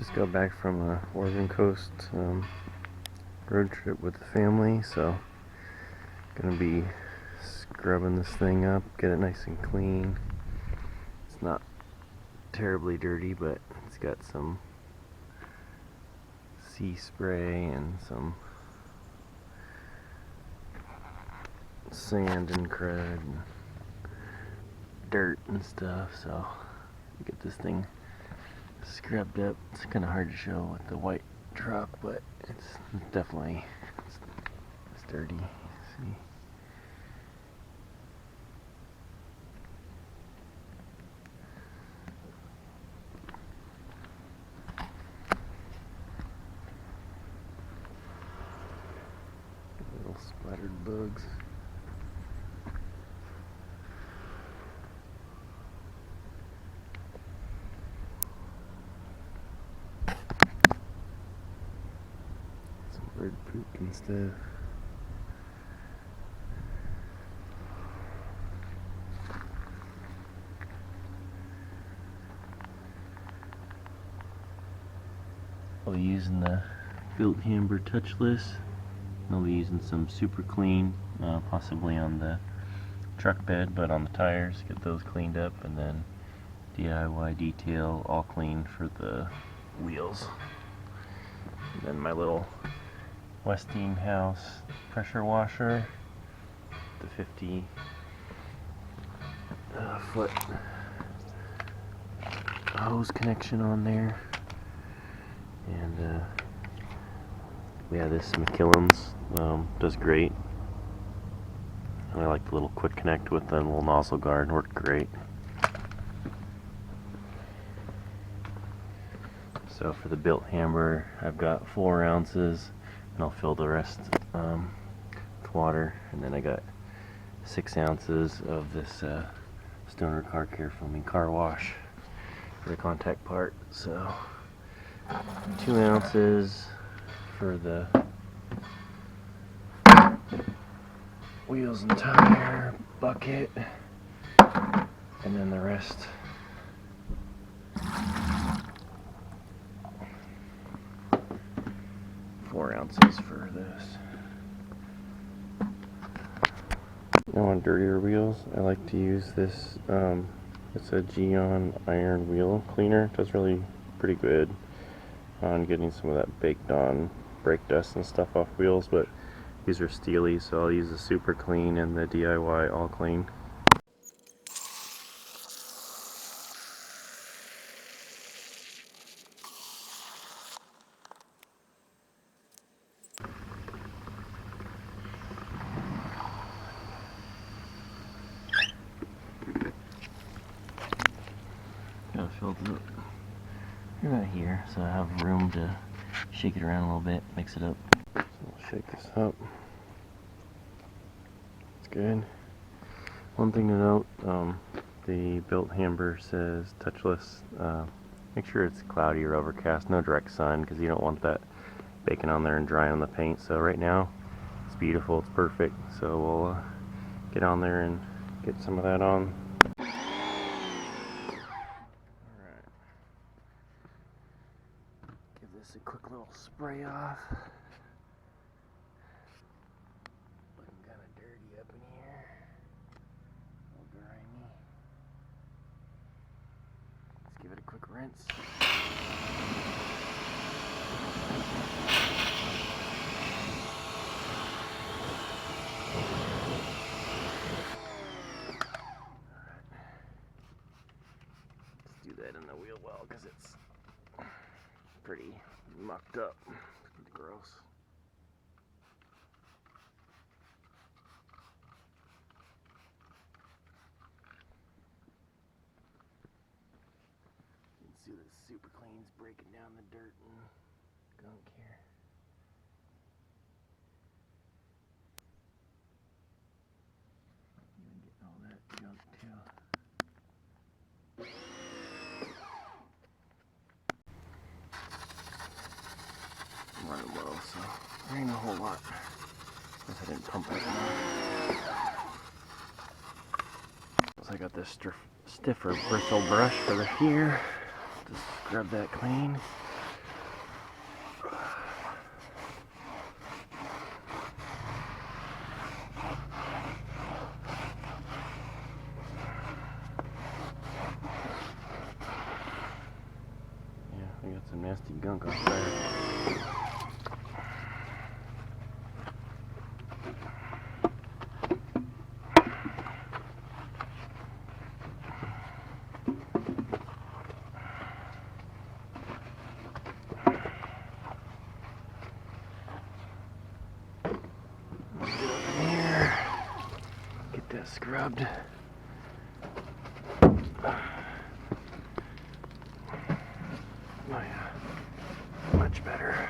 Just got back from a Oregon coast road trip with the family, so gonna be scrubbing this thing up, get it nice and clean. It's not terribly dirty, but it's got some sea spray and some sand and crud and dirt and stuff, so get this thing scrubbed up. It's kind of hard to show with the white truck, but it's definitely it's dirty. See, little splattered bugs. Bird poop and stuff. I'll be using the Bilt Hamber touchless. I'll be using some super clean, possibly on the truck bed, but on the tires, get those cleaned up, and then DIY detail all clean for the wheels. And then my little Westinghouse pressure washer, the 50 foot hose connection on there, and yeah, this McKillen's does great. And I like the little quick connect with the little nozzle guard, worked great. So for the Bilt Hamber, I've got 4 ounces. And I'll fill the rest with water, and then I got 6 ounces of this Stoner Car Care foaming car wash for the contact part. So 2 ounces for the wheels and tire bucket, and then the rest 4 ounces for this. Now on dirtier wheels, I like to use this, it's a Geon iron wheel cleaner. It does really pretty good on getting some of that baked on brake dust and stuff off wheels, but these are steely, so I'll use the super clean and the DIY all clean. Got it filled up right here, so I have room to shake it around a little bit, mix it up. So I'll shake this up. It's good. One thing to note, the Bilt Hamber says touchless. Make sure it's cloudy or overcast, no direct sun, because you don't want that baking on there and drying on the paint. So right now, it's beautiful, it's perfect. So we'll get on there and get some of that on. Give this a quick little spray off. Looking kind of dirty up in here. A little grimy. Let's give it a quick rinse. Let's do that in the wheel well, because it's pretty mucked up. Gross. You can see the super clean's breaking down the dirt and gunk here. Even getting all that junk too. Running low, so there ain't a whole lot. Guess I didn't pump it enough. So I got this stiffer bristle brush for the here. Just scrub that clean. I got some nasty gunk off there. Get that scrubbed. Oh yeah, much better.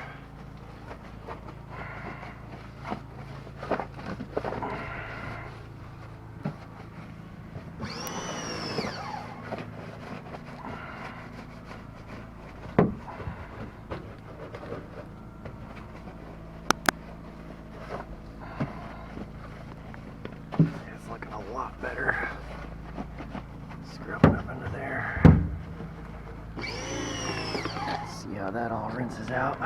It's looking a lot better. Scrubbing up under there. See how that all rinses out.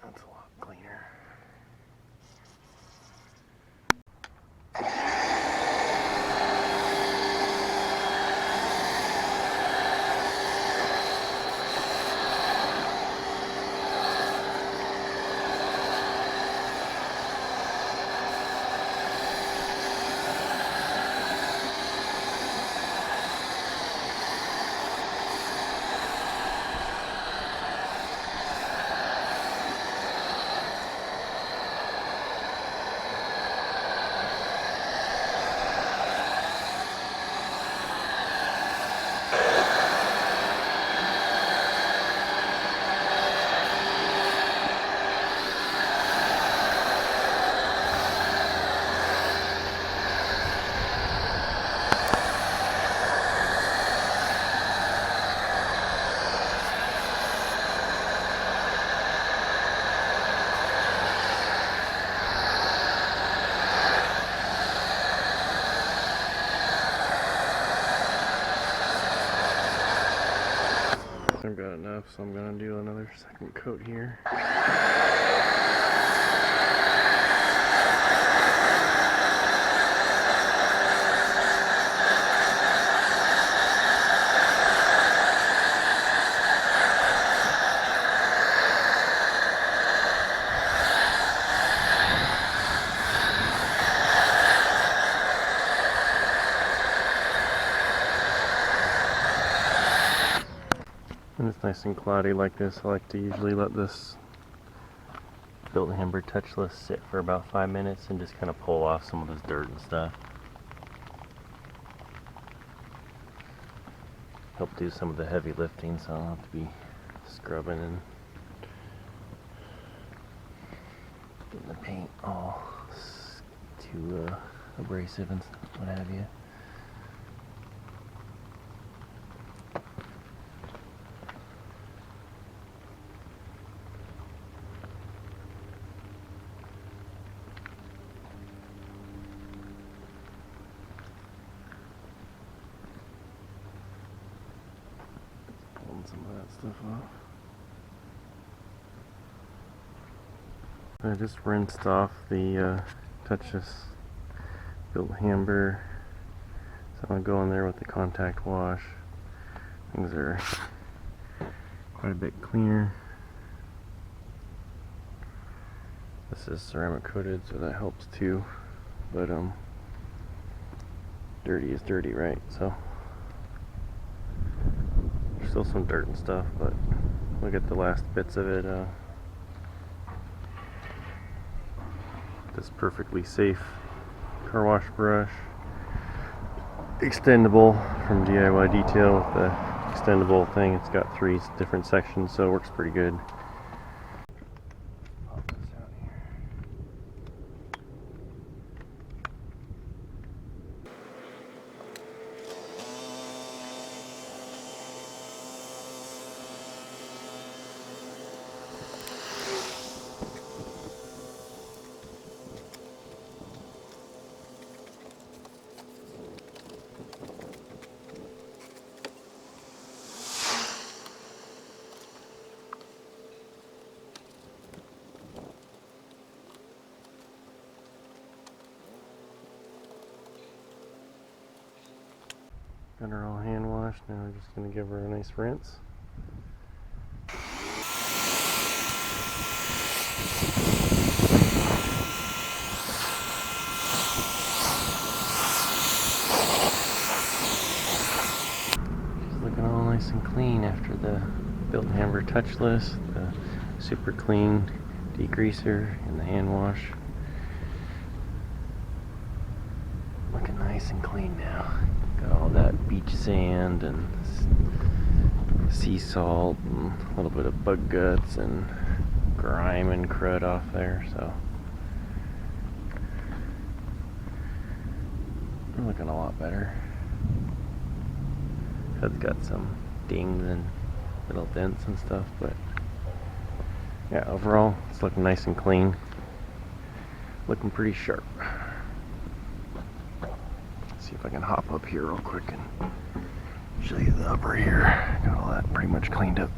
That's a lot cleaner. I've got enough, so I'm gonna do another second coat here. When it's nice and cloudy like this, I like to usually let this Bilt Hamber touchless sit for about 5 minutes and just kind of pull off some of this dirt and stuff. Help do some of the heavy lifting, so I don't have to be scrubbing and getting the paint all too abrasive and what have you. Some of that stuff off. I just rinsed off the touchless Bilt Hamber, so I'm gonna go in there with the contact wash. Things are quite a bit cleaner. This is ceramic coated, so that helps too. But dirty is dirty, right? So. Still some dirt and stuff, but we'll get the last bits of it. This perfectly safe car wash brush, extendable from DIY Detail with the extendable thing. It's got 3 different sections, so it works pretty good. Pop this out here. Got her all hand washed. Now we're just going to give her a nice rinse. She's looking all nice and clean after the Bilt Hamber touchless, the super clean degreaser, and the hand wash. Looking nice and clean now. Got all that beach sand and sea salt and a little bit of bug guts and grime and crud off there, so we're looking a lot better. Head's got some dings and little dents and stuff, but yeah, overall it's looking nice and clean. Looking pretty sharp. See if I can hop up here real quick and show you the upper here. Got all that pretty much cleaned up.